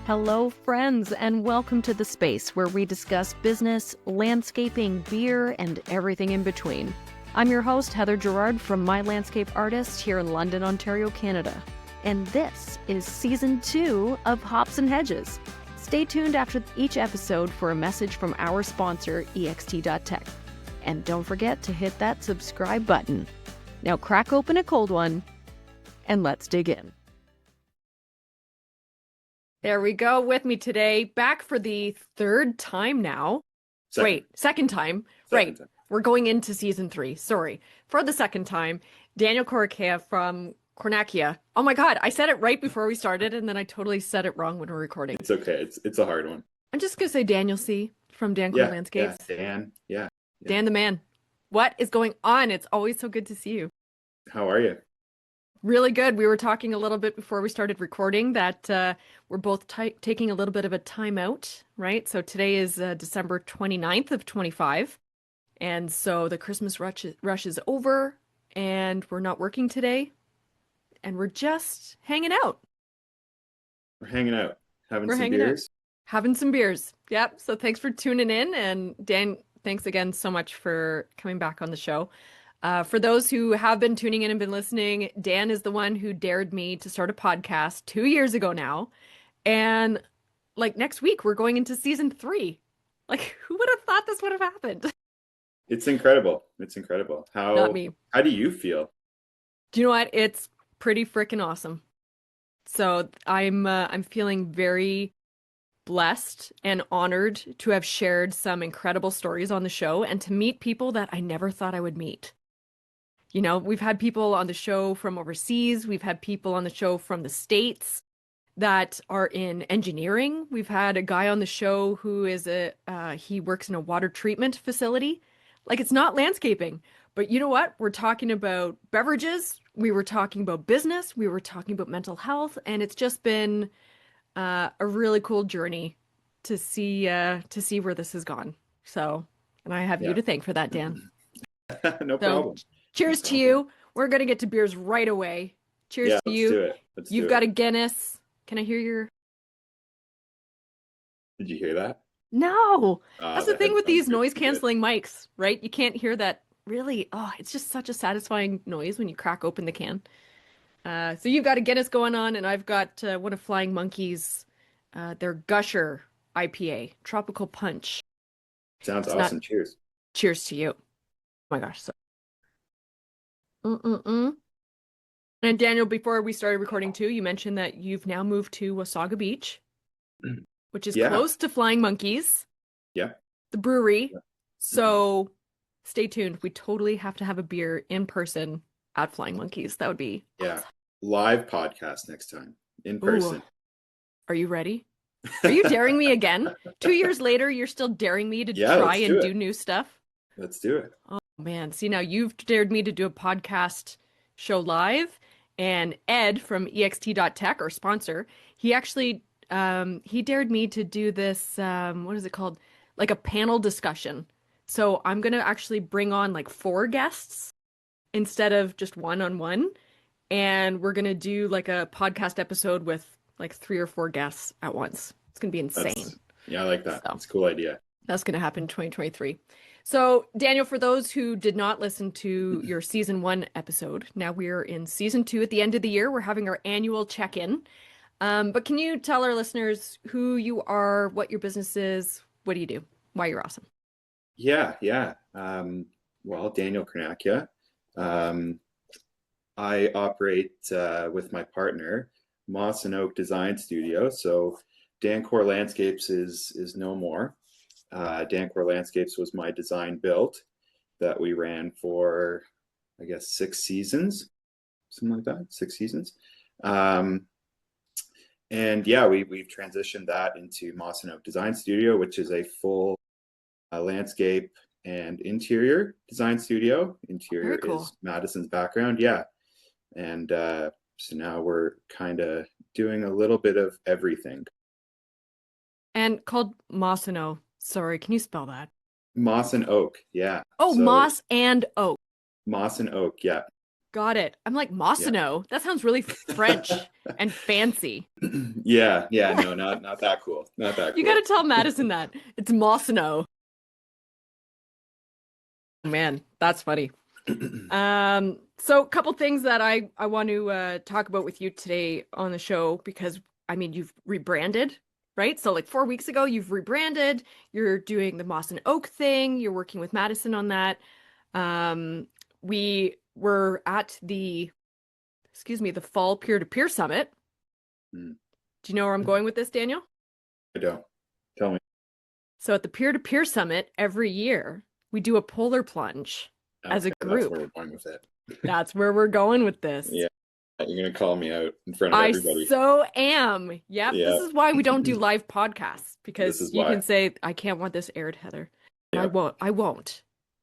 Hello, friends, and welcome to the space where we discuss business, landscaping, beer, and everything in between. I'm your host, Heather Gerard from mylandscapeartist here in London, Ontario, Canada. And this is Season 2 of Hops and Hedges. Stay tuned after each episode for a message from our sponsor, ext.tech. And don't forget to hit that subscribe button. Now crack open a cold one, and let's dig in. There we go. With me today, back for the third time now. Second time. Right. We're going into season 3. Sorry. For the second time, Daniel Cornacchia from Cornacchia. Oh my God, I said it right before we started, and then I totally said it wrong when we're recording. It's okay. It's a hard one. I'm just going to say Daniel C. from Dancor Landscapes. Dan. Dan the man. What is going on? It's always so good to see you. How are you? Really good. We were talking a little bit before we started recording that we're both taking a little bit of a time out, right? So today is December 29th of 25. And so the Christmas rush is over and we're not working today. And we're just hanging out. We're hanging out. Having some beers. Having some beers. Yep. So thanks for tuning in. And Dan, thanks again so much for coming back on the show. For those who have been tuning in and been listening, Dan is the one who dared me to start a podcast 2 years ago now. And like next week, we're going into season 3. Like, who would have thought this would have happened? It's incredible. It's incredible. Not me. How do you feel? Do you know what? It's pretty freaking awesome. So I'm feeling very blessed and honored to have shared some incredible stories on the show and to meet people that I never thought I would meet. You know, we've had people on the show from overseas. We've had people on the show from the States that are in engineering. We've had a guy on the show who is he works in a water treatment facility. Like, it's not landscaping, but you know what? We're talking about beverages. We were talking about business. We were talking about mental health. And it's just been a really cool journey to see where this has gone. So, and I have you to thank for that, Dan. No problem. Cheers to you. We're going to get to beers right away. Cheers to you. Do it. You've got a Guinness. Can I hear your... Did you hear that? No. That's the thing with these noise canceling mics, right? You can't hear that really. Oh, it's just such a satisfying noise when you crack open the can. So you've got a Guinness going on, and I've got one of Flying Monkey's, their Gusher IPA, Tropical Punch. Sounds awesome. Cheers. Cheers to you. Oh my gosh. And Daniel, before we started recording too, you mentioned that you've now moved to Wasaga Beach, which is close to Flying Monkeys. Yeah. The brewery. Yeah. So stay tuned. We totally have to have a beer in person at Flying Monkeys. That would be awesome. Live podcast next time in person. Ooh. Are you ready? Are you daring me again? 2 years later, you're still daring me to try and do new stuff? Let's do it. Oh man. See, now you've dared me to do a podcast show live, and Ed from ext.tech, our sponsor, he actually he dared me to do this what is it called, like a panel discussion. So I'm gonna actually bring on like 4 guests instead of just one-on-one, and we're gonna do like a podcast episode with like 3 or 4 guests at once. It's gonna be insane. I like that. That's a cool idea. That's gonna happen in 2023. So, Daniel, for those who did not listen to your season 1 episode, now we're in season 2 at the end of the year. We're having our annual check-in. But can you tell our listeners who you are, what your business is, what do you do, why you're awesome? Yeah. Well, Daniel Cornacchia. I operate with my partner, Moss and Oak Design Studio. So Dancor Landscapes is no more. Dancor Landscapes was my design build that we ran for, I guess, 6 seasons, something like that, 6 seasons. And we've transitioned that into Moss and Oak Design Studio, which is a full landscape and interior design studio. Interior is Madison's background. Yeah. And so now we're kind of doing a little bit of everything. And called Moss and Oak. Sorry, can you spell that? Moss and Oak, yeah. Oh, so, Moss and Oak. Moss and Oak, yeah. Got it. I'm like, Yeah. Mossino. That sounds really French and fancy. Yeah, yeah, no, not that cool. Not that You got cool. to tell Madison that. It's Mossino. Man, that's funny. So a couple things that I want to talk about with you today on the show because I mean you've rebranded, right? So like 4 weeks ago you've rebranded, you're doing the Moss and Oak thing, you're working with Madison on that. We were at the fall peer-to-peer summit. Mm, Do you know where I'm going with this, Daniel? I don't. Tell me. So at the peer-to-peer summit every year, we do a polar plunge as a Okay, that's where group. we're going with it. That's where we're going with this. Yeah, you're gonna call me out in front of I everybody. so am. Yep. This Yeah, is why we don't do live podcasts this because is you why. can say, I can't want this aired, Heather. And I Yeah. won't. I won't.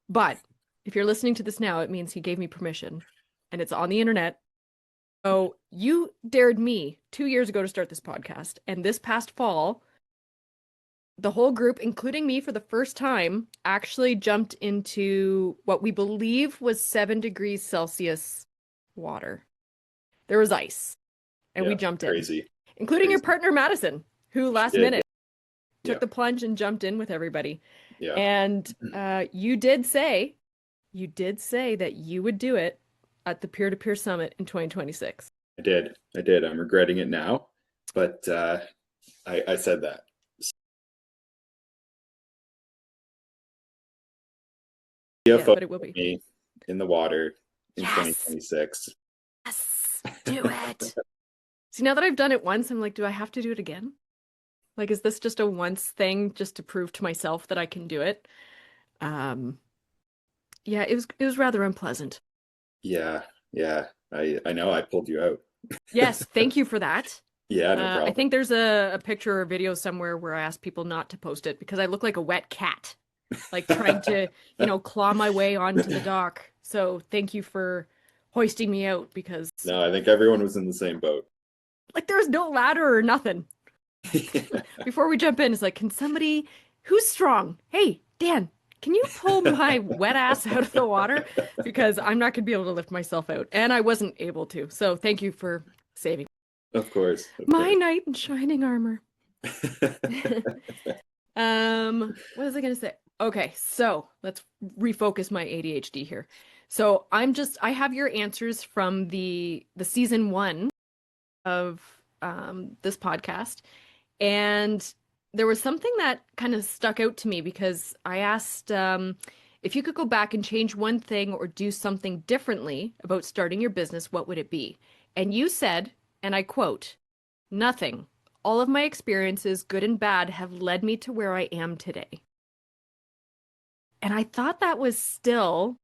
But if you're listening to this now, it means he gave me permission and it's on the internet. So you dared me 2 years ago to start this podcast. And this past fall, the whole group, including me for the first time, actually jumped into what we believe was 7 degrees Celsius water. There was ice and we Yeah, jumped in, crazy, including your crazy. partner, Madison, who She last did. minute Yeah, took the plunge and jumped in with everybody. yeah. And you did say that you would do it at the peer-to-peer summit in 2026. I did. I did. I'm regretting it now, but I said that. See a Yeah, photo but it will of be. me in the water in Yes. 2026. Yes. Do it. See, now that I've done it once, I'm like, do I have to do it again? Like, is this just a once thing just to prove to myself that I can do it? Um, yeah, it was rather unpleasant. Yeah, yeah. I know I pulled you out. Yes, thank you for that. Yeah, no I problem. think there's a picture or video somewhere where I asked people not to post it because I look like a wet cat, like trying to, claw my way onto the dock. So thank you for hoisting me out because No, I think everyone was in the same boat. like there's no ladder or nothing. Before we jump in, it's like, can somebody who's strong? Hey, Dan, can you pull my wet ass out of the water? Because I'm not gonna be able to lift myself out. And I wasn't able to. So thank you for saving Of course, of my course. knight in shining armor. What was I gonna say? Okay, so let's refocus my ADHD here. So I have your answers from the season one of this podcast, and there was something that kind of stuck out to me because I asked if you could go back and change one thing or do something differently about starting your business, what would it be? And you said, and I quote, nothing. All of my experiences, good and bad, have led me to where I am today. And I thought that was still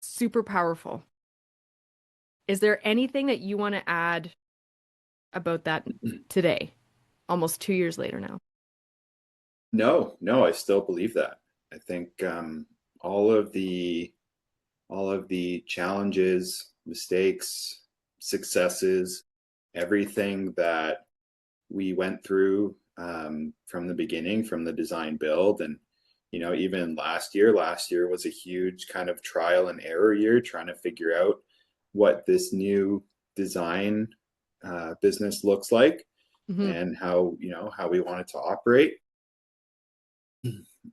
super powerful. Is there anything that you want to add about that today, almost 2 years later now? No, no, I still believe that. I think all of the all of the challenges, mistakes, successes, everything that we went through from the beginning, from the design build, and even last year was a huge kind of trial and error year, trying to figure out what this new design business looks like Hmm. and how we want it to operate.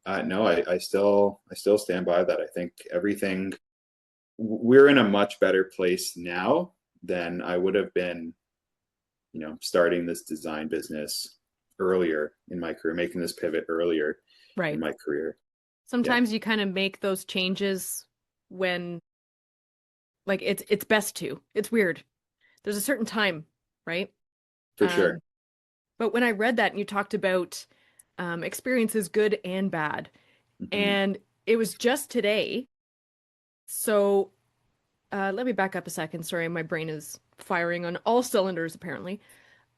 No, I still stand by that. I think everything we're in a much better place now than I would have been, starting this design business earlier in my career, making this pivot earlier in Right. my career. Yeah, Sometimes you kind of make those changes when like it's best to. It's weird. There's a certain time, right? for sure. Um, but when I read that and you talked about experiences good and bad, Hmm. and it was just today. So let me back up a second. Sorry, my brain is firing on all cylinders apparently.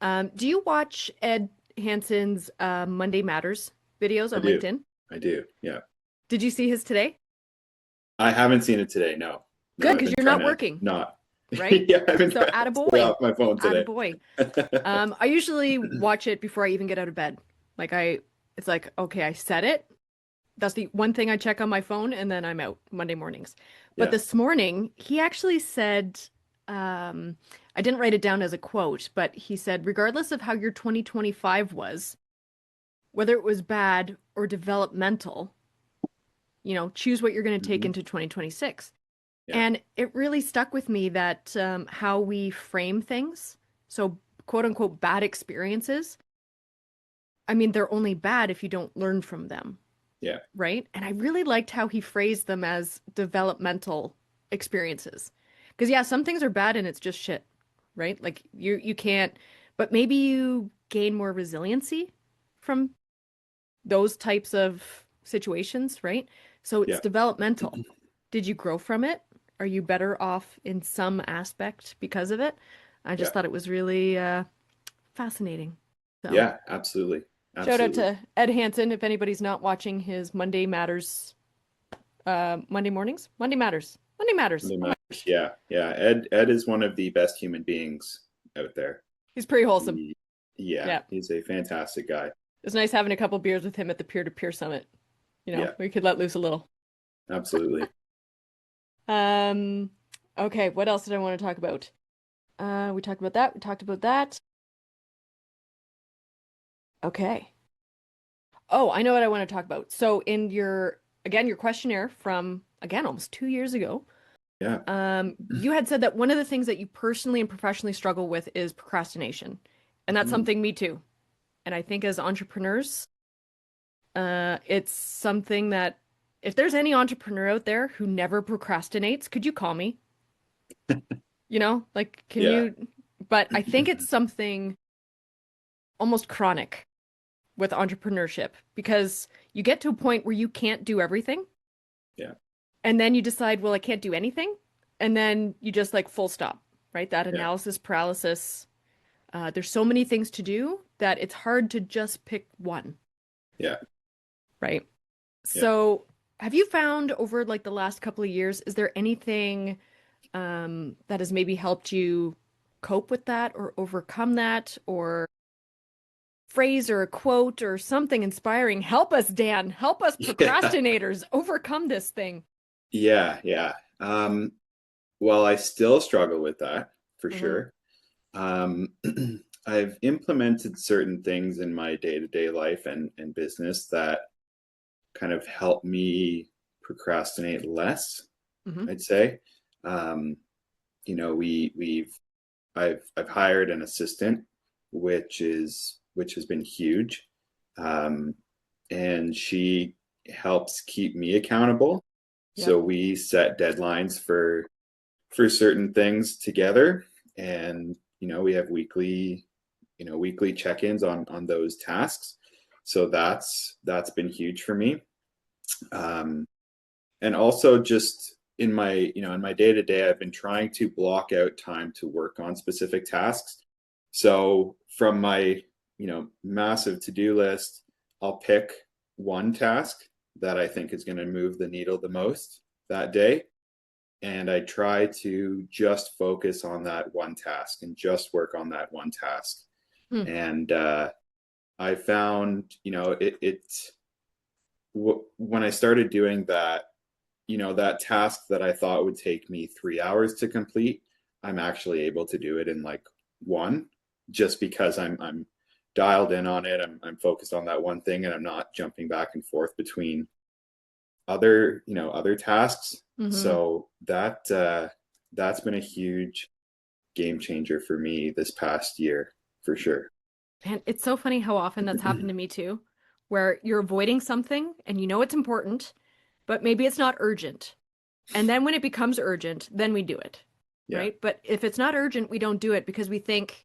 Do you watch Ed Hanson's Monday Matters videos I on do. LinkedIn? I do. Yeah. Did you see his today? I haven't seen it today. No, no, Good, I've because been you're trying not to working, not. right? Yeah, I've been So trying to stay attaboy. off my phone today. Attaboy. I usually watch it before I even get out of bed. Like it's like, okay, I set it. That's the one thing I check on my phone, and then I'm out Monday mornings. But Yeah. this morning, he actually said, um, I didn't write it down as a quote, but he said, regardless of how your 2025 was, whether it was bad or developmental, choose what you're going to take Hmm. into 2026. Yeah. And it really stuck with me that how we frame things. So, quote unquote, bad experiences. I mean, they're only bad if you don't learn from them, Yeah. right? And I really liked how he phrased them as developmental experiences. Because yeah, some things are bad and it's just shit, right? Like you can't, but maybe you gain more resiliency from those types of situations, right? So it's Yeah. developmental. Did you grow from it? Are you better off in some aspect because of it? I just Yeah. thought it was really fascinating. So, Yeah. Absolutely. shout out Absolutely. to Ed Hansen if anybody's not watching his Monday Matters Monday mornings. Monday Matters. Monday Matters. Really Oh my matters. gosh. Yeah. Yeah. Ed is one of the best human beings out there. He's pretty wholesome. He, yeah, Yeah. he's a fantastic guy. It's nice having a couple beers with him at the peer-to-peer summit. Yeah. We could let loose a little. Absolutely. Um, okay, what else did I want to talk about? We talked about that. We talked about that. Okay. Oh, I know what I want to talk about. So in your questionnaire from, again, almost 2 years ago, Yeah. you had said that one of the things that you personally and professionally struggle with is procrastination. And that's Mhm. something me too. And I think as entrepreneurs, it's something that if there's any entrepreneur out there who never procrastinates, could you call me? Like, can Yeah. you? But I think it's something almost chronic with entrepreneurship because you get to a point where you can't do everything. Yeah. And then you decide, well, I can't do anything. And then you just like full stop, right? That Yeah. analysis paralysis. There's so many things to do that it's hard to just pick one, Yeah. right? Yeah. So, have you found over like the last couple of years, is there anything that has maybe helped you cope with that or overcome that or phrase or a quote or something inspiring? Help us, Dan. Help us Yeah. procrastinators overcome this thing. Yeah. Yeah. Well, I still struggle with that for Hmm. sure. Um, I've implemented certain things in my day-to-day life and business that kind of help me procrastinate less, Hmm. I'd say. Um, we've I've hired an assistant, which has been huge, um, and she helps keep me accountable. Yep. So we set deadlines for certain things together, and we have weekly check-ins on those tasks. So that's been huge for me. Um, and also just in my day to day, I've been trying to block out time to work on specific tasks. So from my massive to-do list, I'll pick one task that I think is going to move the needle the most that day, and I try to just focus on that one task and just work on that one task. Hmm. And I found when I started doing that, that task that I thought would take me 3 hours to complete, I'm actually able to do it in like one, just because I'm dialed in on it. I'm focused on that one thing, and I'm not jumping back and forth between other tasks. Hmm. So that's been a huge game changer for me this past year for sure. And it's so funny how often that's happened to me too, where you're avoiding something and you know it's important, but maybe it's not urgent. And then when it becomes urgent, then we do it, Yeah. right? But if it's not urgent, we don't do it because we think,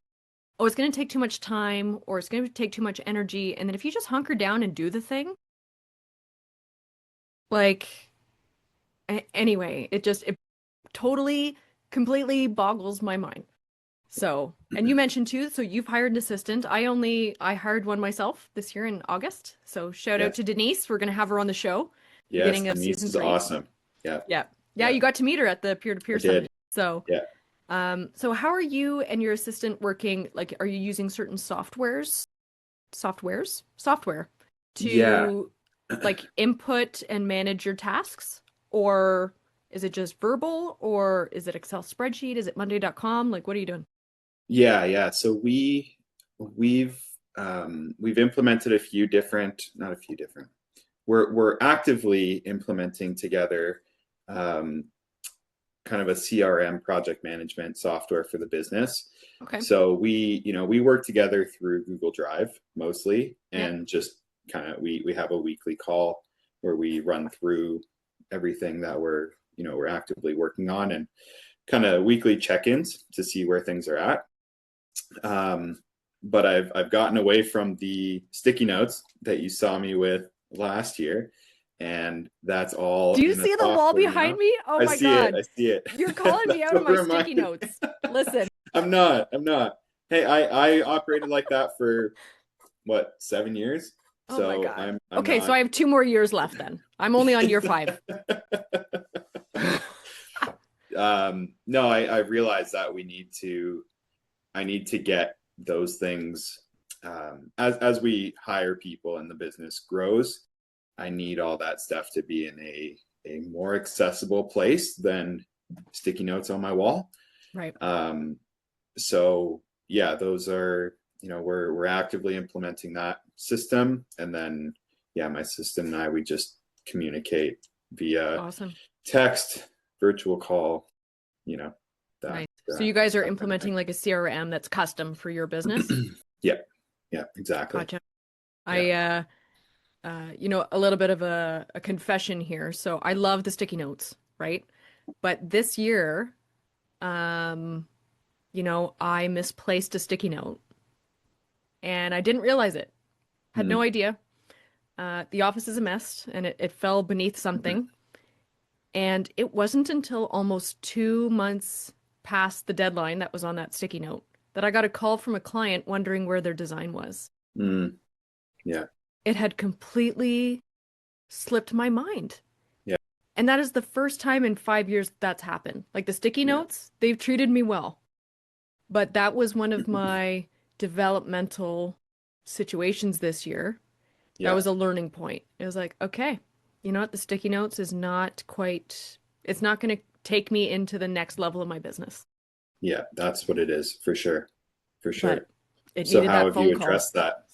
oh, it's going to take too much time or it's going to take too much energy. And then if you just hunker down and do the thing, like, anyway, it totally, completely boggles my mind. So, and you mentioned too, so you've hired an assistant. I hired one myself this year in August. So shout out Yes. to Denise. We're going to have her on the show, Yes. beginning of Denise season is three. awesome. Yeah. Yeah. Yeah, Yeah. you got to meet her at the I peer-to-peer did. summit. So, Yeah. so how are you and your assistant working? Like, are you using certain software Yeah. to like input and manage your tasks? Or Is it just verbal or is it Excel spreadsheet? Is it Monday.com? Like, what are you doing? Yeah. So we've implemented a few different, not a few different. We're actively implementing together um, kind of a CRM, project management software for the business. Okay. So we work together through Google Drive mostly, Yeah. and just kind of we have a weekly call where we run through everything that we're actively working on, and kind of weekly check-ins to see where things are at. But I've gotten away from the sticky notes that you saw me with last year, and that's all Do you in the see the wall software behind now. me? Oh I my see it. God. I see it. You're calling me That's out of what my sticky reminded me. notes. Listen. I'm not. I'm not. Hey, I operated like that for what, 7 years? Oh my So God. I'm Okay, so not. I have 2 more years left then. I'm only on year 5. No, I realize that I need to get those things as we hire people and the business grows. I need all that stuff to be in a more accessible place than sticky notes on my wall. Right. So yeah, those are, we're actively implementing that system, and then yeah, my assistant and I, we just communicate via Awesome. text, virtual call, you know, that Nice. So you guys are that kind of thing. implementing like a CRM that's custom for your business? Yeah, yeah, exactly. Gotcha. Yeah. I a little bit of a confession here. So I love the sticky notes, right? But this year, um, I misplaced a sticky note and I didn't realize it. Had no Mm. idea. The office is a mess and it fell beneath something. And it wasn't until almost 2 months past the deadline that was on that sticky note that I got a call from a client wondering where their design was. Mm. Yeah. It had completely slipped my mind. Yeah. And that is the first time in 5 years that's happened. Like the sticky Yeah. notes, they've treated me well. But that was one of my developmental situations this year. That Yeah. was a learning point. It was like, okay, you know what? The sticky notes is not quite, it's not going to take me into the next level of my business. Yeah. That's what it is, for sure. For But sure. it So needed how that have you phone call. addressed that?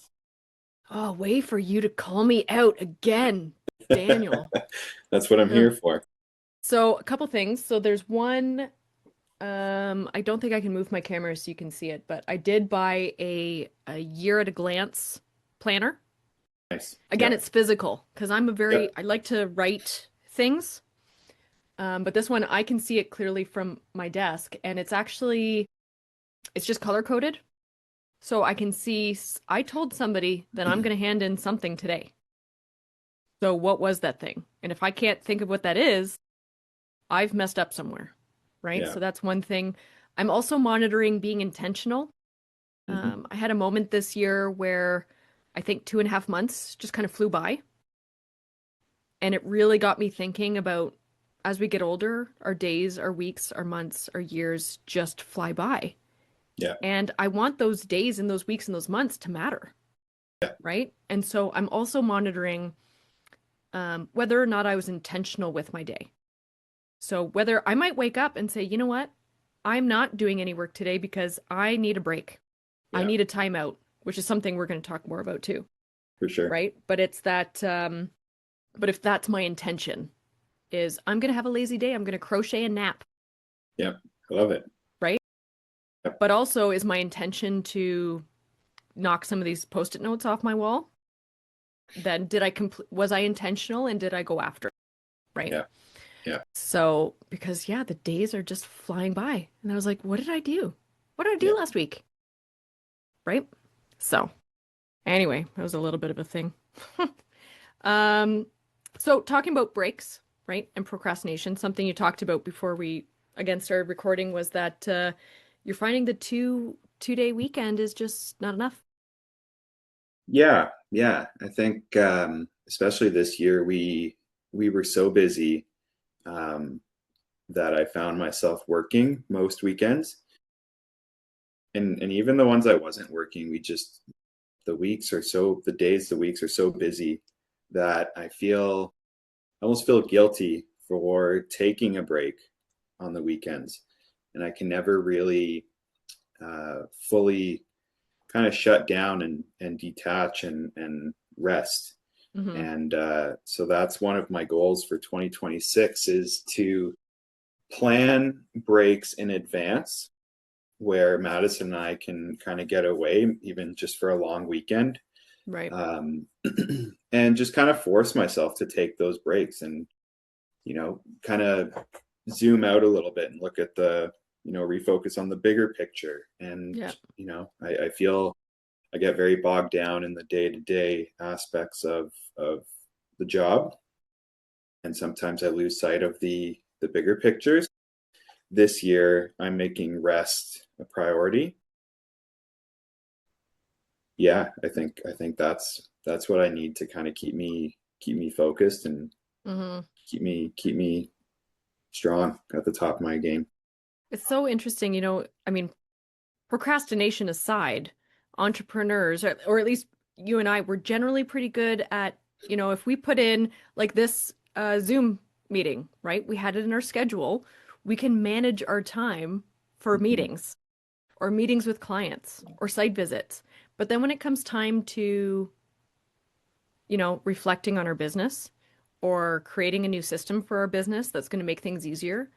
Oh, wait for you to call me out again, Daniel. That's what I'm Ugh. here for. So a couple things. So there's one, I don't think I can move my camera so you can see it, but I did buy a year at a glance planner. Nice. Again, Yeah. it's physical because Yeah. I like to write things. But this one I can see it clearly from my desk and it's just color coded. So I can see, I told somebody that I'm going to hand in something today. So what was that thing? And if I can't think of what that is, I've messed up somewhere, right? Yeah. So that's one thing. I'm also monitoring being intentional. Hmm. I had a moment this year where I think 2.5 months just kind of flew by. And it really got me thinking about as we get older, our days, our weeks, our months, our years just fly by. Yeah. And I want those days and those weeks and those months to matter, Yeah. right? And so I'm also monitoring whether or not I was intentional with my day. So whether I might wake up and say, you know what? I'm not doing any work today because I need a break. I Yeah. need a timeout, which is something we're going to talk more about too, For sure. right? But it's that, but if that's my intention, is I'm going to have a lazy day, I'm going to crochet and nap, Yeah. I love it. right? Yep. But also, is my intention to knock some of these post-it notes off my wall? Then was I intentional and did I go after it? Right? Yeah. Yeah. So, because yeah, the days are just flying by. And I was like, what did I do? What did I Yeah. do last week? Right? So, anyway, that was a little bit of a thing. Um, so talking about breaks, right? And procrastination, something you talked about before we again started recording was that you're finding the two-day weekend is just not enough. Yeah. Yeah. I think especially this year we were so busy um, that I found myself working most weekends. And even the ones I wasn't working, the weeks are so busy that I almost feel guilty for taking a break on the weekends, and I can never really fully kind of shut down and detach and rest. Hmm. And so that's one of my goals for 2026 is to plan breaks in advance where Madison and I can kind of get away, even just for a long weekend, Right. um, and just kind of force myself to take those breaks and, kind of zoom out a little bit and look at refocus on the bigger picture. And, Yeah. I feel I get very bogged down in the day-to-day aspects of the job. And sometimes I lose sight of the bigger pictures. This year, I'm making rest a priority. Yeah, I think that's what I need to kind of keep me focused and Hmm. keep me strong at the top of my game. It's so interesting, I mean, procrastination aside, entrepreneurs, or at least you and I, were generally pretty good at, if we put in like this Zoom meeting, right? We had it in our schedule. We can manage our time for Mhm. meetings or meetings with clients or site visits. But then when it comes time to, reflecting on our business or creating a new system for our business that's going to make things easier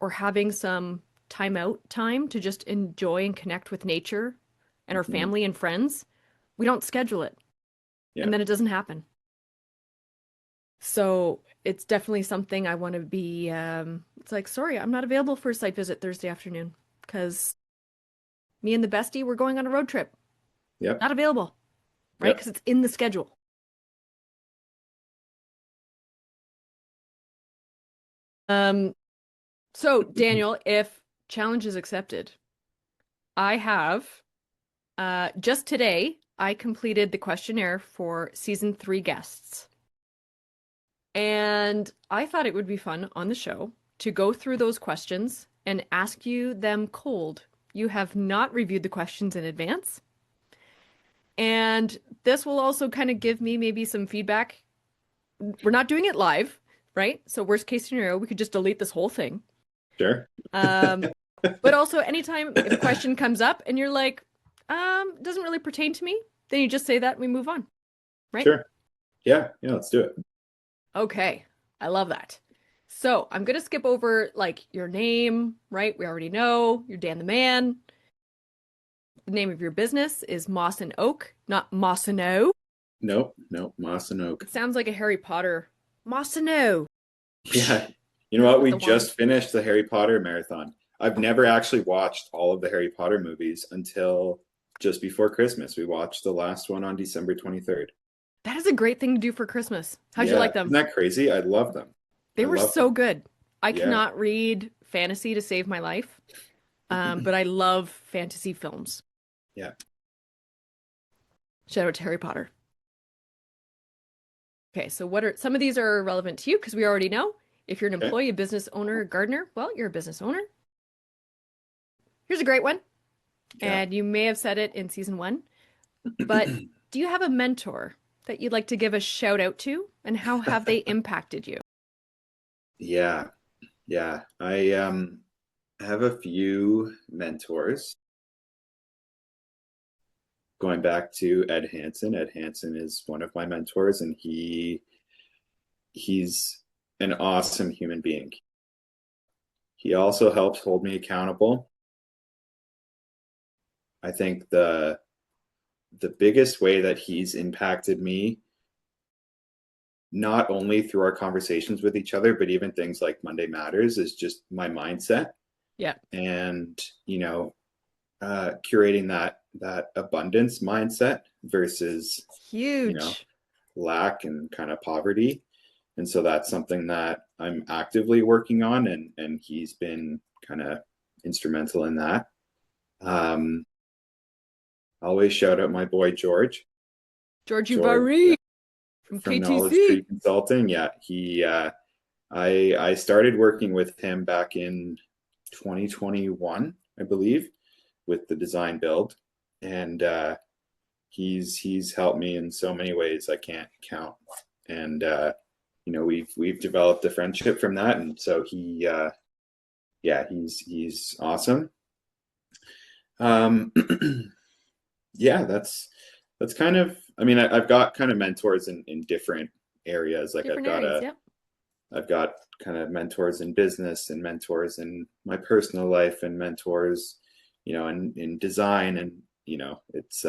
or having some time out time to just enjoy and connect with nature and our Mhm. family and friends, we don't schedule it Yeah, and then it doesn't happen. So it's definitely something I want to be, it's like, sorry, I'm not available for a site visit Thursday afternoon because me and the bestie, we're going on a road trip. yep, Not available, right? yep. Because it's in the schedule. Um, so Daniel, if challenge is accepted, I have just today I completed the questionnaire for season 3 guests. And I thought it would be fun on the show to go through those questions and ask you them cold. You have not reviewed the questions in advance. And this will also kind of give me maybe some feedback. We're not doing it live, right? So worst case scenario, we could just delete this whole thing. Sure. Um, but also anytime if a question comes up and you're like, doesn't really pertain to me, then you just say that and we move on, right? Sure. Yeah, yeah, let's do it. Okay. I love that. So I'm gonna skip over like your name, right? We already know you're Dan the Man. The name of your business is Moss and Oak, not Moss and O. Nope, nope, moss and oak. It sounds like a Harry Potter. Moss and O. Yeah. You know what? With We the wand. just finished the Harry Potter marathon. I've never actually watched all of the Harry Potter movies until just before Christmas. We watched the last one on December 23rd. That is a great thing to do for Christmas. How'd you Yeah. like Isn't them? that crazy? I love them. They I were love so them. good. I Yeah. cannot read fantasy to save my life, but I love fantasy films. Yeah. Shout out to Harry Potter. Okay, so what are some of these are relevant to you because we already know if you're an Okay. employee, a business owner, a gardener, well, you're a business owner. Here's a great one, Yeah. and you may have said it in season 1, but do you have a mentor that you'd like to give a shout out to, and how have they impacted you? Yeah. Yeah. I have a few mentors. Going back to Ed Hansen. Ed Hansen is one of my mentors, and he's an awesome human being. He also helps hold me accountable. I think the biggest way that he's impacted me, not only through our conversations with each other, but even things like Monday Matters, is just my mindset Yeah, and curating that abundance mindset versus you know huge. lack and kind of poverty. And so that's something that I'm actively working on, and he's been kind of instrumental in that. Um, always shout out my boy George. Georgie George Barry from from Knowledge KTC. Tree Consulting. Yeah, he I started working with him back in 2021, I believe, with the design build, and he's helped me in so many ways I can't count. And we've developed a friendship from that, and so yeah, he's awesome. Um, yeah, that's kind of. I mean, I've got kind of mentors in different areas. Like Different areas, yep. I've got kind of mentors in business and mentors in my personal life and mentors, in design, and it's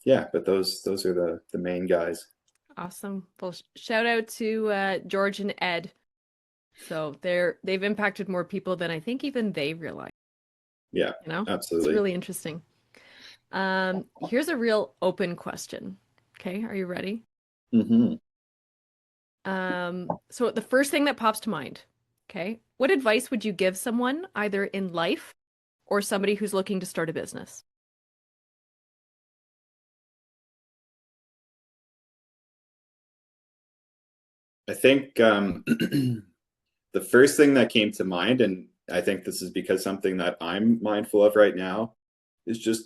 yeah, but those are the main guys. Awesome. Well, shout out to George and Ed. So they've impacted more people than I think even they realize, Yeah, you know? It's absolutely. really interesting. Here's a real open question. Okay, are you ready? Hmm. So the first thing that pops to mind, okay, what advice would you give someone either in life or somebody who's looking to start a business? I think the first thing that came to mind, and I think this is because something that I'm mindful of right now, is just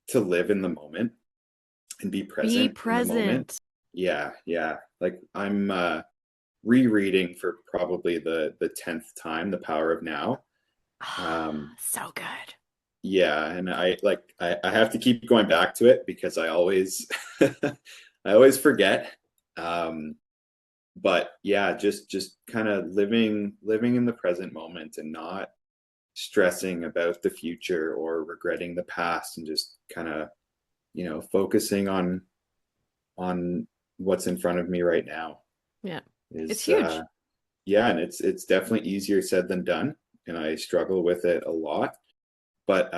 to live in the moment and be Be present in the moment. present. Yeah, yeah. Like I'm rereading for probably the 10th time The Power of Now. Um, So good. yeah, and I have to keep going back to it because I always I always forget. Um, but yeah, just kind of living in the present moment and not stressing about the future or regretting the past, and just kind of focusing on what's in front of me right now Yeah. It's is huge. yeah, and it's definitely easier said than done, and I struggle with it a lot, but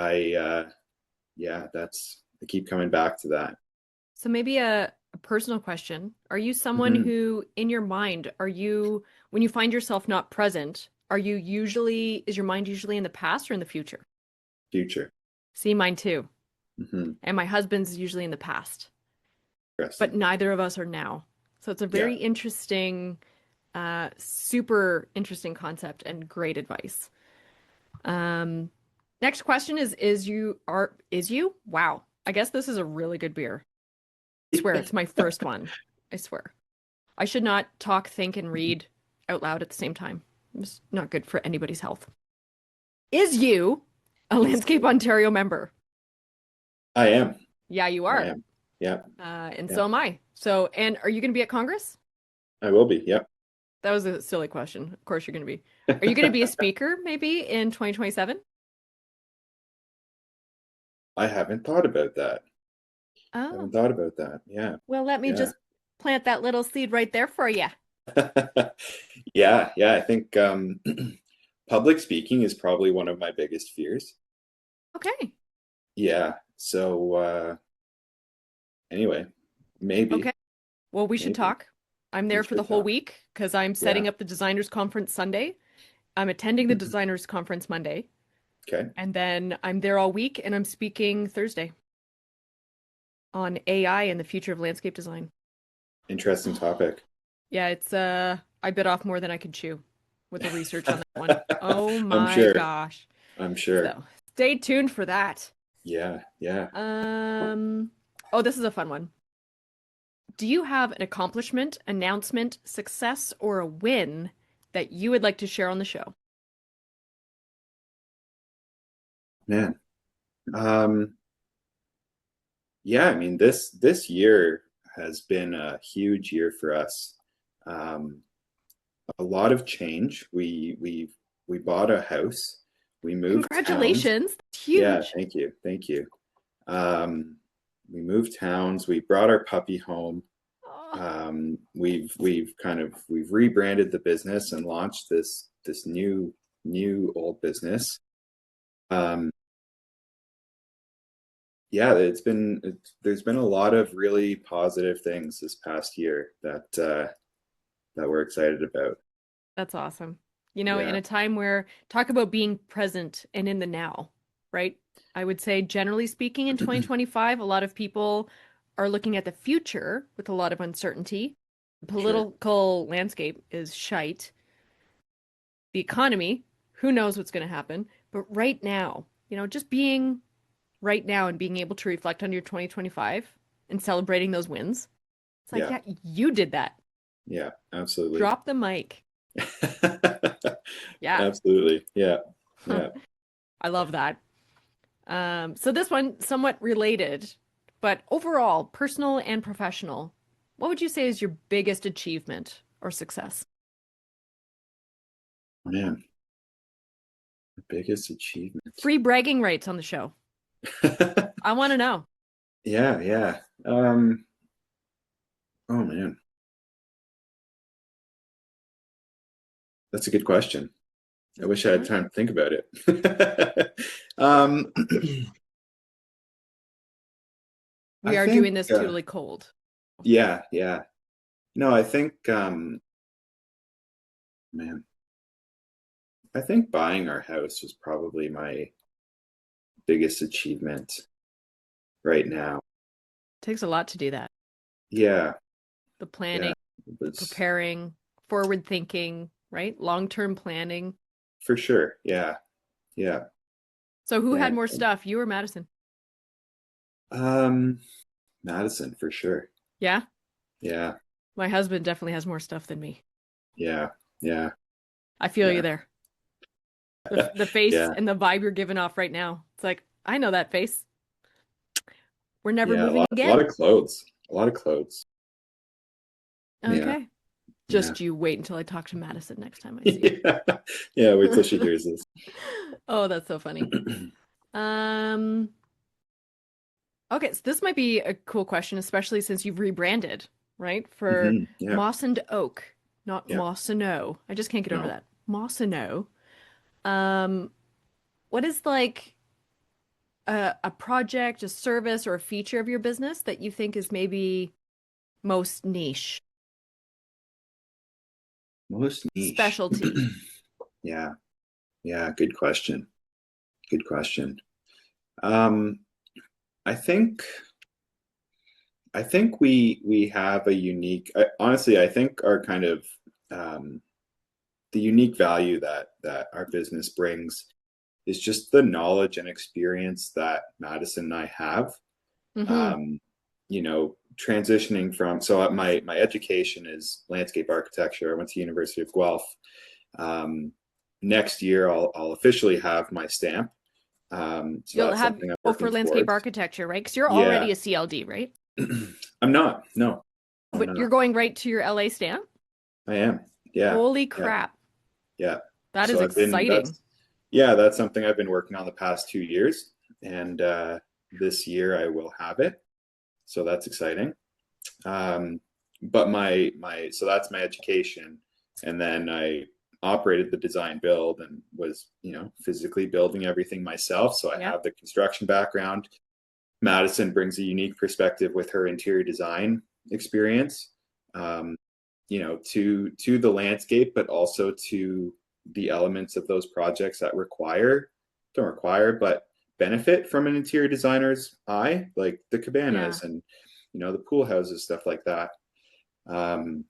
yeah, that's I keep coming back to that. So maybe a personal question. Are you someone Hmm. who, in your mind, when you find yourself not present, is your mind usually in the past or in the future? Future. See, mine too. Hmm. And my husband's usually in the past, but Interesting. neither of us are now. So it's a Yeah. very interesting, super interesting concept and great advice. Um, Next question is you? Wow. I guess this is a really good beer. I swear it's my first one. I swear. I should not talk, think, and read out loud at the same time. It's not good for anybody's health. Is you a Landscape Ontario member? I am. Yeah, you I are. am. Yeah. And Yeah. so am I. So, and are you going to be at Congress? I will be. Yep. That was a silly question. Of course you're going to be. Are you going to be a speaker maybe in 2027? I haven't thought about that. I Oh, haven't thought about that. Yeah. well, let me Yeah. just plant that little seed right there for you. Yeah. Yeah. I think public speaking is probably one of my biggest fears. Okay. Yeah. So anyway, Okay. maybe, Well, we should maybe talk. I'm we there for the should whole talk. week because I'm Yeah. setting up the designers conference Sunday. I'm attending the designers conference Monday, Okay. and then I'm there all week and I'm speaking Thursday on AI and the future of landscape design. Interesting topic. Yeah, it's I bit off more than I could chew with the research on that one. Oh I'm my sure. gosh. I'm sure. So, stay tuned for that. Yeah. Yeah. Um, oh, this is a fun one. Do you have an accomplishment, announcement, success, or a win that you would like to share on the show? Man. Um, yeah, I mean this year has been a huge year for us. Um, a lot of change. We bought a house. We moved towns. Congratulations. That's Yeah, huge. thank you. Thank you. Um, we moved towns. We brought our puppy home. Oh, We've rebranded the business and launched this new old business. Um, yeah, there's been a lot of really positive things this past year that we're excited about. that's awesome. In Yeah. a time where talk about being present and in the now, right? I would say, generally speaking, in 2025, a lot of people are looking at the future with a lot of uncertainty. The Sure. political landscape is shite. The economy, who knows what's going to happen? But right now, just being right now and being able to reflect on your 2025 and celebrating those wins. It's like, Yeah. yeah, you did that. Yeah, absolutely. Drop the mic. Yeah. Absolutely. Yeah. Yeah. I love that. So this one, somewhat related, but overall, personal and professional, what would you say is your biggest achievement or success? Man, the biggest achievement. Free bragging rights on the show. I want to know. Yeah, yeah. Um, oh man, that's a good question. I wish I had time to think about it. Um, I We are think, doing this totally cold. yeah, yeah. No, I think, man, I think buying our house was probably my biggest achievement right now. Takes a lot to do that. Yeah, The yeah. planning, It the was preparing, forward thinking, right? Long-term planning. for sure. Yeah, yeah. So who had And more stuff, you or Madison? um, Madison for sure. Yeah, Yeah, my husband definitely has more stuff than me. yeah, yeah, I feel you yeah, there. The face yeah, and the vibe you're giving off right now. It's like, I know that face. We're never yeah. moving A lot again. of clothes. A lot of clothes. Yeah, Okay. yeah. Just you wait until I talk to Madison next time I see Yeah. Yeah, wait till she her. hears this. Oh, that's so funny. Um, okay, so this might be a cool question, especially since you've rebranded, right? For Yeah, Moss and Oak, not yeah. Moss and O. I just can't get over No. that. Moss and O. Um, what is like a project, a service, or a feature of your business that you think is maybe most niche, Most niche. specialty? Yeah, yeah, good question. Good question. Um, I think I think we have a unique honestly, I think our kind of um the unique value that our business brings is just the knowledge and experience that Madison and I have. Mm-hmm. Um, transitioning from my education is landscape architecture. I went to University of Guelph. Um, Next year I'll officially have my stamp. So You'll that's have, something I'm oh, working for landscape towards. architecture, right? Because you're Yeah, already a CLD, right? I'm not. No, I'm But you're not. going right to your LA stamp? I am. Yeah, Holy yeah, crap. yeah. That is So I've been exciting. that's something I've been working on the past 2 years, and this year I will have it. So that's exciting. Um, but my so that's my education, and then I operated the design build and was physically building everything myself. So I Yeah. have the construction background. Madison brings a unique perspective with her interior design experience, um, to the landscape, but also to the elements of those projects that don't require, but benefit from an interior designer's eye, like the Yeah. cabanas and the pool houses, stuff like that. Um,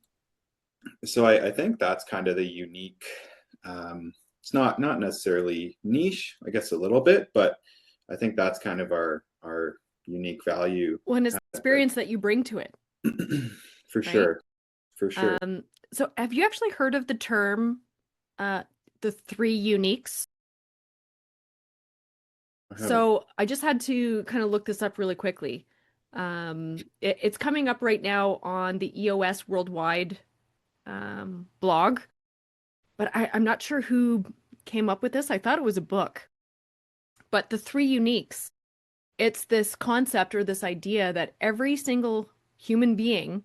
so I think that's kind of the unique. It's not necessarily niche, I guess a little bit, but I think that's kind of our unique value Well, an aspect. experience that you bring to it, For right? sure, for sure. Um, so have you actually heard of the term uh the three uniques? I haven't. So I just had to kind of look this up really quickly. It's coming up right now on the EOS Worldwide blog, but I'm not sure who came up with this. I thought it was a book. But the three uniques, it's this concept or this idea that every single human being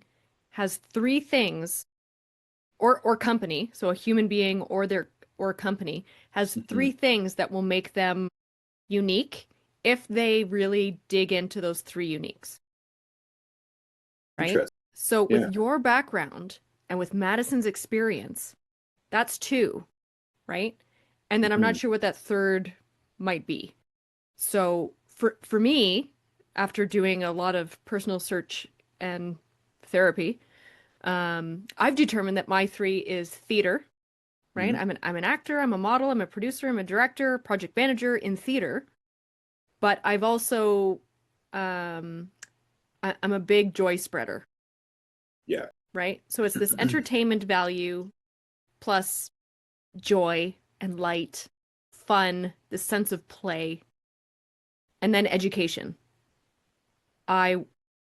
has three things or company, so a human being or their or a company has three Mhm. things that will make them unique if they really dig into those three uniques, right? Interesting. So with Yeah. your background and with Madison's experience, that's two, right? And then I'm not Mhm. sure what that third might be. So for me, after doing a lot of personal search and therapy, I've determined that my three is theater, right? Mhm. I'm an actor, I'm a model, I'm a producer, I'm a director, project manager in theater, but I've also um I'm a big joy spreader, Yeah. right? So it's this entertainment value plus joy and light, fun, this sense of play, and then education. I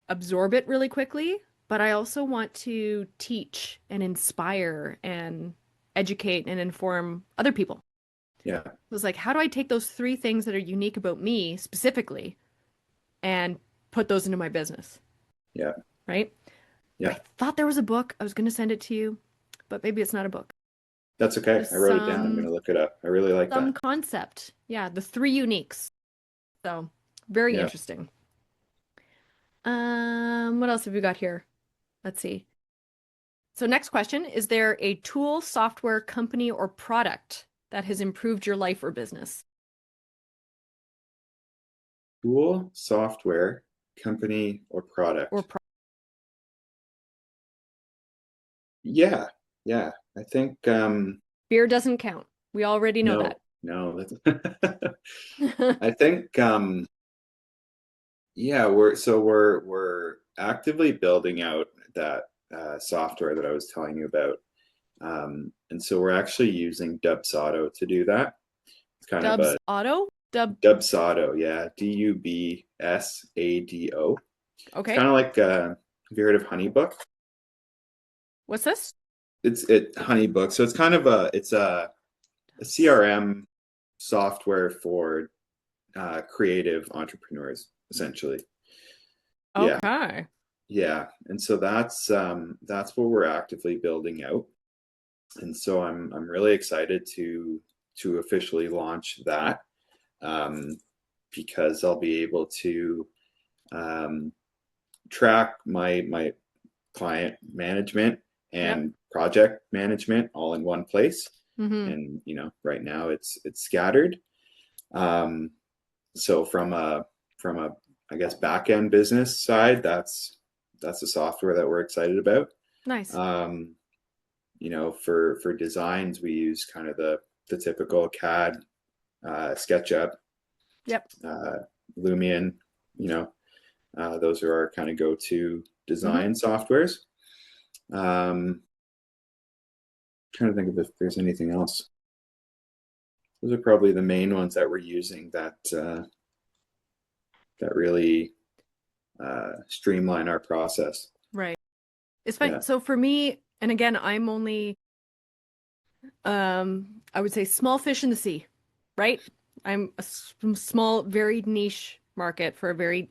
absorb it really quickly, but I also want to teach and inspire and educate and inform other people. Yeah. It was like, how do I take those three things that are unique about me specifically and put those into my business, Yeah. right? I Yeah. thought there was a book. I was going to send it to you, but maybe it's not a book. That's okay. I Just wrote it down. I'm going to look it up. I really like some that. concept. Yeah, the three uniques. So, very Yeah. interesting. What else have we got here? Let's see. So next question, is there a tool, software, company, or product that has improved your life or business? Tool, software, company, or Or product? pro Yeah. Yeah. I think Beer doesn't count. We already know no, that. no, that's I think yeah, we're actively building out that software that I was telling you about. And so we're actually using Dubsado to do that. It's kind of Dubs a Auto? Dub. Dubsado, yeah, Dubsado. It's Okay. kind of like have you heard of HoneyBook? What's this? It's HoneyBook. So it's kind of a Dubs. CRM software for creative entrepreneurs, essentially. Yeah, Okay. yeah. And so that's what we're actively building out. And so I'm really excited to officially launch that, um, because I'll be able to um, track my client management Yep. and project management all in one place. Mm-hmm. And right now it's scattered. Um, so from a I guess back end business side, that's the software that we're excited about. Nice. Um, for designs, we use kind of the typical CAD, SketchUp, Yep. uh, Lumion. You know, those are our kind of go-to Mm-hmm. design softwares. Um, Trying to think of if there's anything else. Those are probably the main ones that we're using that really streamline our process. Right. It's fine. Yeah. So for me, and again, I'm only I would say small fish in the sea, right? I'm a small, very niche market for a very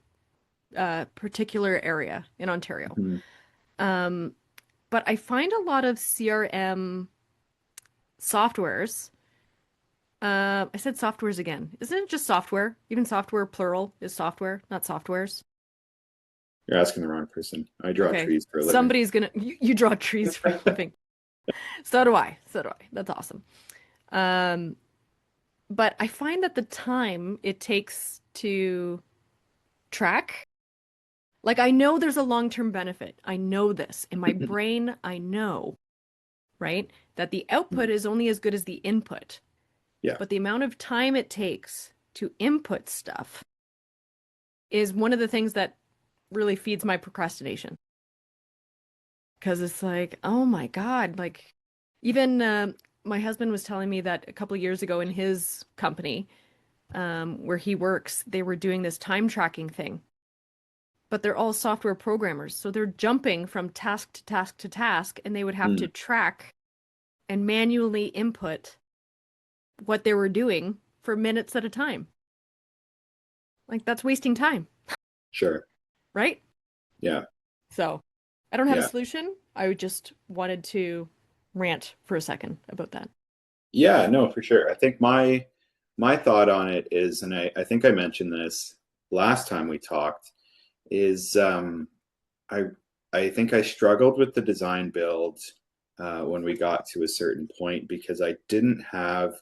particular area in Ontario. Mhm. Um, but I find a lot of CRM softwares. I said softwares again. Isn't it just software? Even software plural is software, not softwares. You're asking the wrong person. I draw Okay. trees for a living. Somebody's gonna you draw trees for a living. So do I. So do I. That's awesome. Um, but I find that the time it takes to track, like I know there's a long-term benefit. I know this. In my brain, I know, right? That the output is only as good as the input. Yeah. But the amount of time it takes to input stuff is one of the things that really feeds my procrastination. Because it's like, oh my God, like even my husband was telling me that a couple of years ago in his company, where he works, they were doing this time tracking thing. But they're all software programmers. So they're jumping from task to task to task, and they would have to Mm, track and manually input what they were doing for minutes at a time. Like that's wasting time, sure. right? Yeah. So I don't have a Yeah. solution. I just wanted to rant for a second about that. Yeah, no, for sure. I think my thought on it is, and I think I mentioned this last time we talked, is I I think I struggled with the design build when we got to a certain point because I didn't have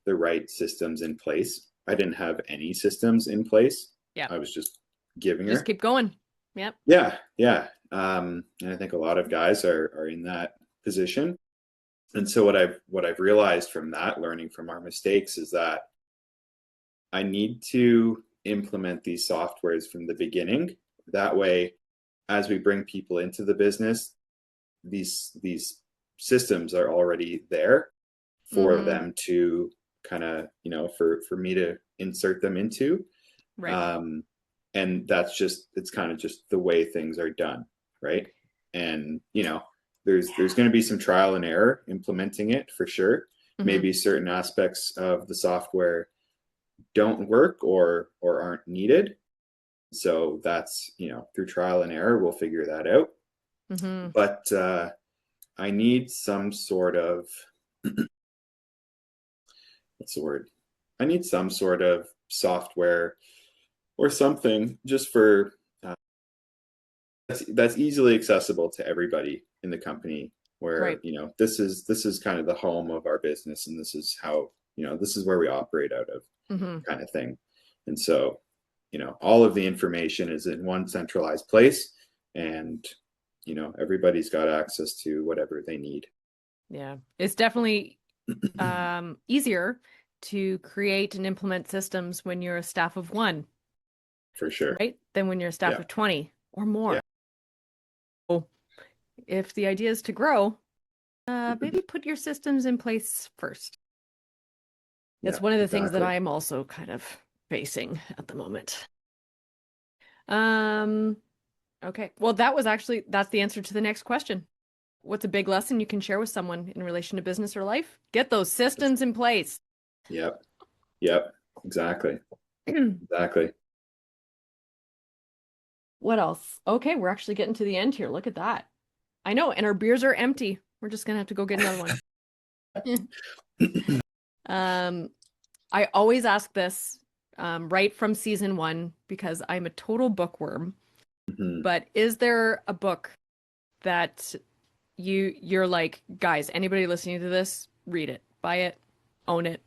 the right systems in place. I didn't have any systems in place. Yeah. I was just giving Just her. keep going. Yep. Yeah, yeah. And I think a lot of guys are in that position. And so what I've realized from that, learning from our mistakes, is that I need to implement these softwares from the beginning. That way, as we bring people into the business, these systems are already there for Mm-hmm. them to kind of, for me to insert them into. Right. Um, and it's kind of just the way things are done, right? And there's going to be some trial and error implementing it for sure. Mm-hmm. Maybe certain aspects of the software don't work or aren't needed. So that's, through trial and error, we'll figure that out. Mm-hmm. But I need some sort of, what's the word? I need some sort of software or something just for that's easily accessible to everybody in the company, where Right. this is kind of the home of our business, and this is how, this is where we operate out of, Mm-hmm. kind of thing. And so, all of the information is in one centralized place, and everybody's got access to whatever they need. Yeah. It's definitely easier to create and implement systems when you're a staff of one, For sure. right? Than when you're a staff Yeah. of 20 or Yeah. more. So if the idea is to grow, maybe put your systems in place first. It's Yeah, one of the things that exactly. I'm also kind of facing at the moment. Um, okay. Well, that's the answer to the next question. What's a big lesson you can share with someone in relation to business or life? Get those systems in place. Yep. Yep. Exactly. Exactly. What else? Okay, we're actually getting to the end here. Look at that. I know, and our beers are empty. We're just gonna have to go get another one. Um, I always ask this right from season one because I'm a total bookworm. Mhm. But is there a book that you're like, guys, anybody listening to this, read it, buy it, own it.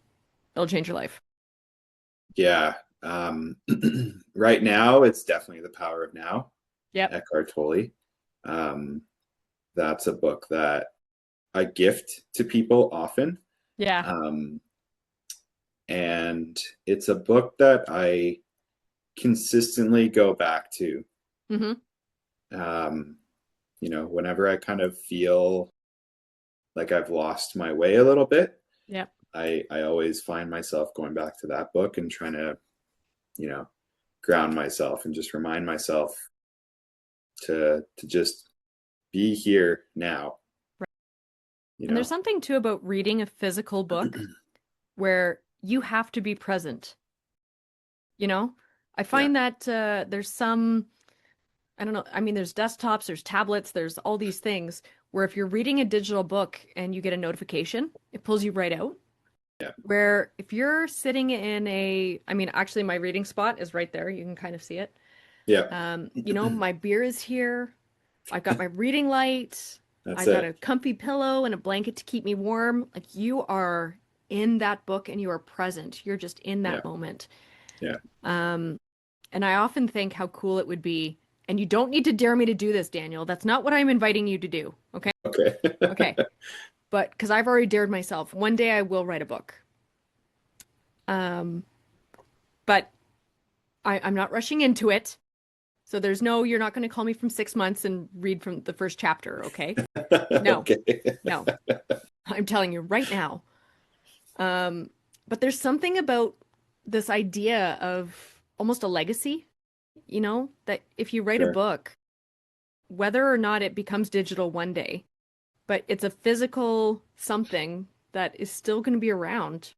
It'll change your life. Yeah. Right now, it's definitely The Power of Now, Yep. Eckhart Tolle. Um, that's a book that I gift to people often. Yeah. Um, and it's a book that I consistently go back to. Mm-hmm. Um, whenever I kind of feel like I've lost my way a little bit, Yep. I always find myself going back to that book and trying to, you know, ground myself and just remind myself to just be here now, Right. you And there's know. something too about reading a physical book where you have to be present. You know, I Yeah. find that there's some, I don't know, I mean, there's desktops, there's tablets, there's all these things where if you're reading a digital book and you get a notification, it pulls you right out. Yeah. Where if you're sitting in I mean, actually, my reading spot is right there. You can kind of see it. Yeah. My beer is here. I've got my reading light. That's I've got it. a comfy pillow and a blanket to keep me warm. Like you are in that book and you are present. You're just in Yeah. that moment. Yeah. Um, and I often think how cool it would be. And you don't need to dare me to do this, Daniel. That's not what I'm inviting you to do. Okay. Okay. Okay. But because I've already dared myself, one day I will write a book. Um, but I'm not rushing into it. So you're not going to call me from 6 months and read from the first chapter. Okay. No, Okay. no. I'm telling you right now. Um, but there's something about this idea of almost a legacy, that if you write a Sure. book, whether or not it becomes digital one day, but it's a physical something that is still going to be around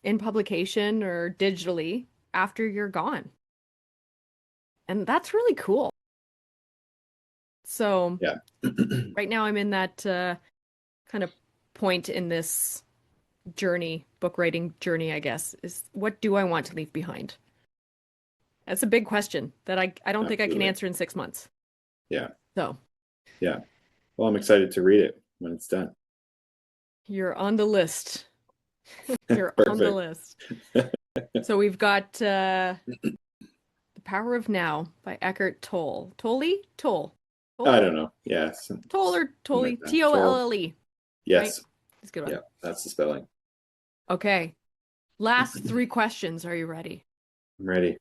in publication or digitally after you're gone. And that's really cool. So Yeah. right now I'm in that kind of point in this book writing journey, I guess, is what do I want to leave behind? That's a big question that I don't think I can Absolutely. answer in 6 months. Yeah. So Yeah. Well, I'm excited to read it when it's done. you're on the list. You're on the Perfect. list. So we've got The Power of Now by Eckhart Tolle. Tolle? Tolle. I Tolle? don't know. Yeah. Tolle or Something Tolle? like that. Toll. Tolle, right? Yes. That's a good one. Yeah. That's the spelling. Okay. Last three questions. Are you ready? I'm ready.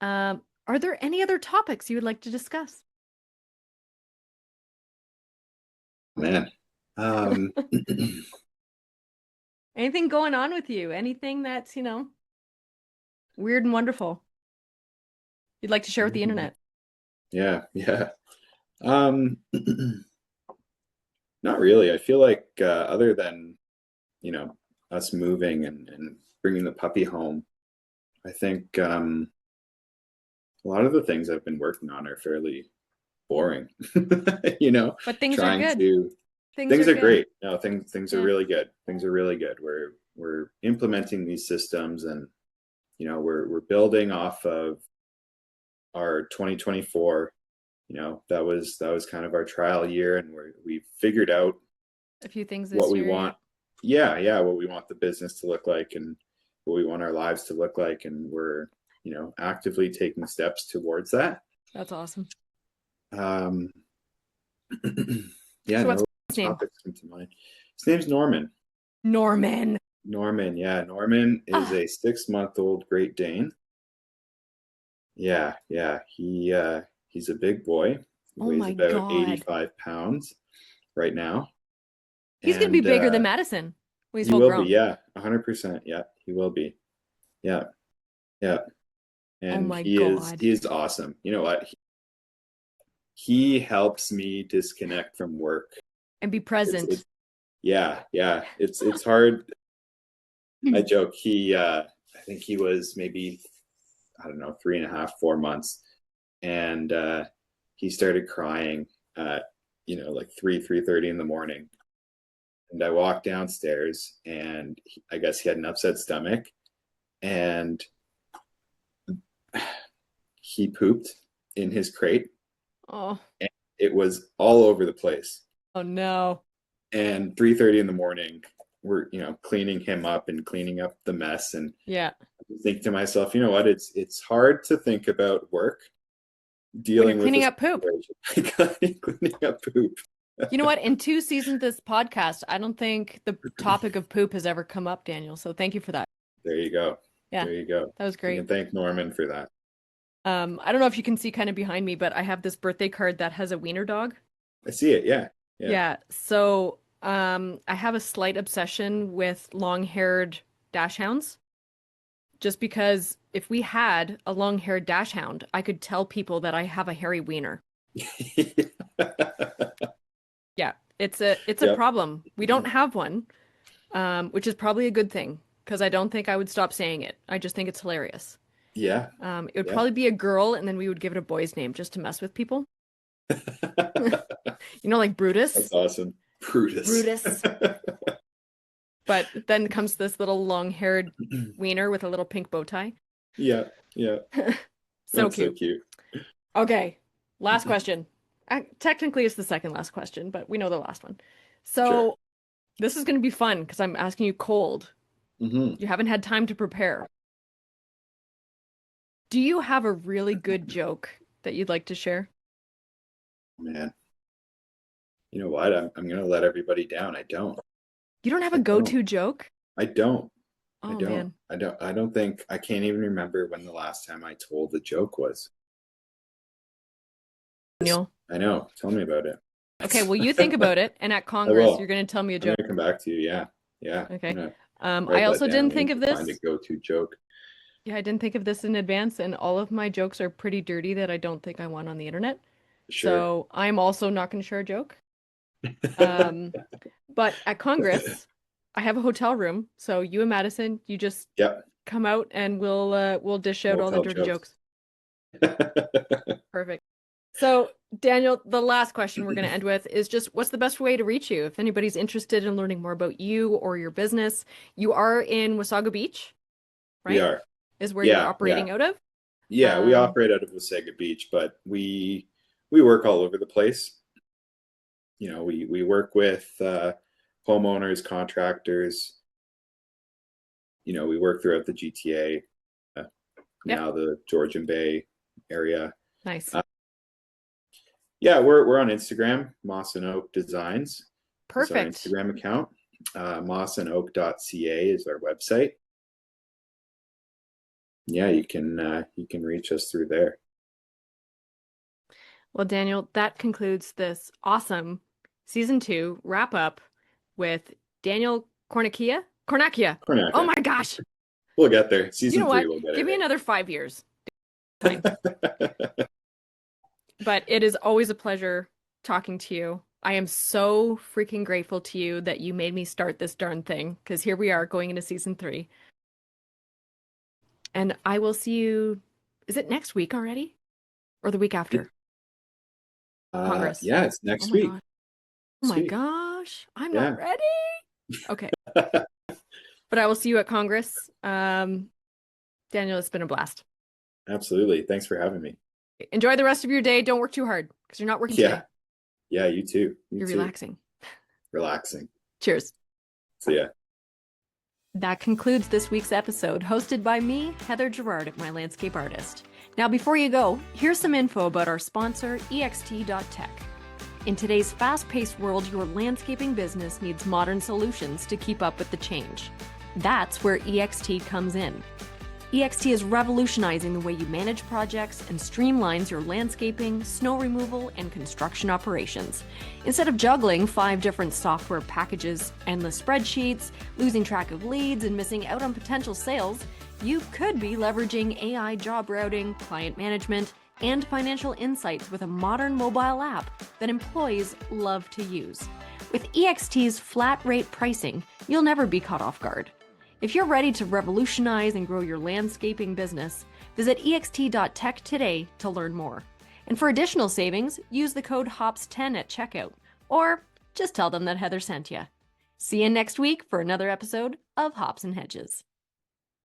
Are there any other topics you would like to discuss? Man. Um, Anything going on with you? Anything that's, weird and wonderful you'd like to share with the internet? yeah, yeah. Um, Not really. I feel like other than, you know, us moving and bringing the puppy home, I think a lot of the things I've been working on are fairly boring. You know, But things are trying good. to Things things are are good. great. No, things are Yeah. really good. Things are really good. We're implementing these systems, and we're building off of our 2024. That was kind of our trial year, and we figured out A few things what this we year, yeah. want. Yeah, what we want the business to look like, and what we want our lives to look like, and we're actively taking steps towards that. That's awesome. um yeah, So what's no his name? topics come to mind. His name's Norman. Norman. Norman is Ah, a 6-month-old Great Dane. Yeah, he's a big boy. He oh weighs my about God. 85 pounds right now. He's gonna be And bigger than Madison when he's he full will be, grown. yeah, 100%. Yeah, he will be. Yeah, yeah. Oh And my he is God. he is awesome. You know what? He helps me disconnect from work. And be It's present. yeah. It's hard. I joke. I think he was maybe, I don't know, 3.5, 4 months, and he started crying at like 3:30 in the morning. And I walked downstairs, and I guess he had an upset stomach, and he pooped in his crate, Oh, and it was all over the place. oh no. And 3:30 in the morning, we're cleaning him up and cleaning up the mess, and Yeah. I think to myself, you know what? It's hard to think about work When you're dealing with a cleaning up poop. situation cleaning up poop. You know what? In 2 seasons of this podcast, I don't think the topic of poop has ever come up, Daniel. So thank you for that. There you go. Yeah, There you go. that was You great. can thank Norman for that. I don't know if you can see kind of behind me, but I have this birthday card that has a wiener dog. I see it. Yeah. Yeah. Yeah, so I have a slight obsession with long-haired dachshunds, just because if we had a long-haired dachshund, I could tell people that I have a hairy wiener. Yeah, it's a Yep. problem. We don't have one, which is probably a good thing because I don't think I would stop saying it. I just think it's hilarious. Yeah. It would Yeah. probably be a girl, and then we would give it a boy's name just to mess with people. Like That's Brutus. awesome. Brutus. Brutus. But then comes this little long-haired wiener with a little pink bow tie. Yeah. Yeah. So That's so cute. cute. Okay, last question. Technically, it's the second last question, but we know the last one. Sure. So this is going to be fun because I'm asking you cold. Hmm. You haven't had time to prepare. Do you have a really good joke that you'd like to share? Man, you know what? I'm gonna let everybody down. I don't. You don't have a I don't. go-to joke? I don't. I Oh don't. man. I don't think I can't even remember when the last time I told a joke was. Daniel. I know. Tell me about Okay, well, it. you think about it, and at I Congress, you're will. going to tell me a I'm joke. gonna come back to you. Yeah. Yeah. I'm Okay. gonna I write that also down. didn't I think need of to find a this. go-to joke. Yeah, I didn't think of this in advance, and all of my jokes are pretty dirty that I don't think I want on the internet. Sure. So I'm also not going to share a joke. Um, but at Congress, I have a hotel room, so you and Madison, you just Yep. come out and we'll dish out We'll all the tell dirty jokes. jokes. Perfect. So, Daniel, the last question we're going to end with is just what's the best way to reach you if anybody's interested in learning more about you or your business? You are in Wasaga Beach, We right? are. Is where you're Yeah. Yeah. operating out of. Yeah. We Um, operate out of Wasaga Beach, but we work all over the place. We work with homeowners, contractors. We work throughout the GTA, uh, yep, now the Georgian Bay area. nice. Uh, yeah, we're on Instagram. Moss and Oak Designs is our Perfect. Instagram account. Mossandoak.ca is our website. Yeah, you can reach us through there. Well, Daniel, that concludes this awesome season 2 wrap up with Daniel Cornacchia. Cornacchia. Oh Cornacchia. my gosh. We'll get there. You know Season 3, what? we'll get Give me it another 5 years. Fine. right. But it is always a pleasure talking to you. I am so freaking grateful to you that you made me start this darn thing, because here we are going into season 3. And I will see you, is it next week already? Or the week after? Congress. Yeah, it's Oh next my week. God. Oh Next my week. gosh. I'm not Yeah. ready. Okay. But I will see you at Congress. Daniel, it's been a blast. Absolutely. Thanks for having me. Enjoy the rest of your day. Don't work too hard because you're not working Yeah. today. Yeah, you too. You You're too. relaxing. Relaxing. Cheers. See ya. That concludes this week's episode, hosted by me, Heather Gerard at My Landscape Artist. Now, before you go, here's some info about our sponsor, ext.tech. In today's fast-paced world, your landscaping business needs modern solutions to keep up with the change. That's where EXT comes in. EXT is revolutionizing the way you manage projects and streamlines your landscaping, snow removal, and construction operations. Instead of juggling 5 different software packages, endless spreadsheets, losing track of leads, and missing out on potential sales, you could be leveraging AI job routing, client management, and financial insights with a modern mobile app that employees love to use. With EXT's flat rate pricing, you'll never be caught off guard. If you're ready to revolutionize and grow your landscaping business, visit ext.tech today to learn more. And for additional savings, use the code HOPS10 at checkout, or just tell them that Heather sent you. See you next week for another episode of Hops and Hedges.